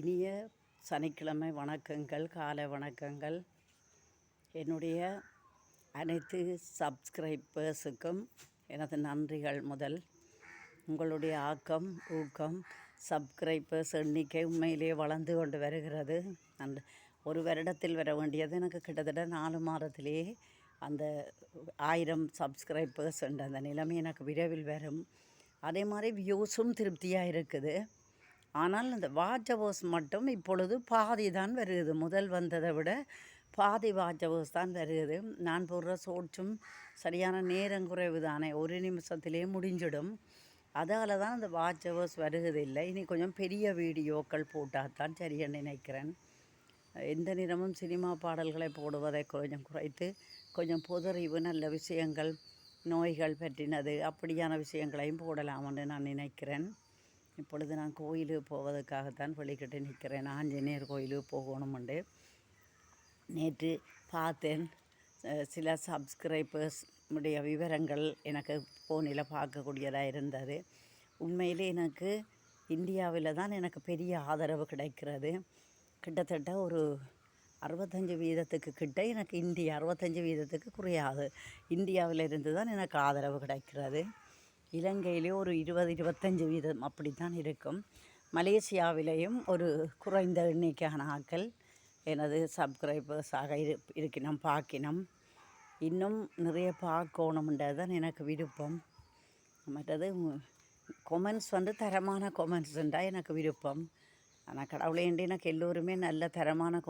இனிய சனிக்கிழமை வணக்கங்கள், காலை வணக்கங்கள். என்னுடைய அனைத்து சப்ஸ்கிரைபர்ஸுக்கும் எனது நன்றிகள். முதல் உங்களுடைய ஆக்கம், ஊக்கம், சப்ஸ்கிரைபர்ஸ் எண்ணிக்கை உண்மையிலேயே வளர்ந்து கொண்டு வருகிறது. ஒரு வருடத்தில் வர வேண்டியது எனக்கு கிட்டத்தட்ட 4 மாதத்திலேயே அந்த 1000 சப்ஸ்கிரைபர்ஸ் என்ற அந்த நிலைமை எனக்கு விரைவில் வரும். அதே மாதிரி வியூஸும் திருப்தியாக இருக்குது. ஆனால் இந்த வாட்ச் ஹவர்ஸ் மட்டும் இப்பொழுது பாதி தான் வருகிறது. முதல் வந்ததை விட பாதி வாட்ச் ஹவர்ஸ் தான் வருகிறது. நான் போடுற ஷோர்ட்ஸும் சரியான நேரம் குறைவு தானே, ஒரு நிமிஷத்திலே முடிஞ்சிடும். அதால் தான் அந்த வாட்ச் ஹவர்ஸ் வருவதில்லை. இனி கொஞ்சம் பெரிய வீடியோக்கள் போட்டால் தான் சரியாக நினைக்கிறேன். எந்த நேரமும் சினிமா பாடல்களை போடுவதை கொஞ்சம் குறைத்து கொஞ்சம் பொதறிவு, நல்ல விஷயங்கள், நோய்கள் பற்றினது அப்படியான விஷயங்களையும் போடலாம்னு நான் நினைக்கிறேன். இப்பொழுது நான் கோயிலுக்கு போவதற்காகத்தான் வெளிக்கிட்டு நிற்கிறேன். ஆஞ்சநேயர் கோயிலுக்கு போகணுமெண்டு நேற்று பார்த்தேன். சில சப்ஸ்கிரைபர்ஸ் உடைய விவரங்கள் எனக்கு ஃபோனில் பார்க்கக்கூடியதாக இருந்தது. உண்மையிலே எனக்கு இந்தியாவில் தான் எனக்கு பெரிய ஆதரவு கிடைக்கிறது. கிட்டத்தட்ட ஒரு 65% கிட்ட எனக்கு 65% குறையாது இந்தியாவில் இருந்து தான் எனக்கு ஆதரவு கிடைக்கிறது. இலங்கையிலே ஒரு 20-25% அப்படி தான் இருக்கும். மலேசியாவிலேயும் ஒரு குறைந்த எண்ணிக்கையான ஆட்கள் எனது சப்ஸ்கிரைபர்ஸாக இருக்கணும், பார்க்கணும். இன்னும் நிறைய பார்க்கணும்ன்றது தான் எனக்கு விருப்பம். மற்றது கொமெண்ட்ஸ் தரமான கொமெண்ட்ஸ் இருந்தால் எனக்கு விருப்பம். ஆனால் கடவுளேண்டி எனக்கு எல்லோருமே நல்ல தரமான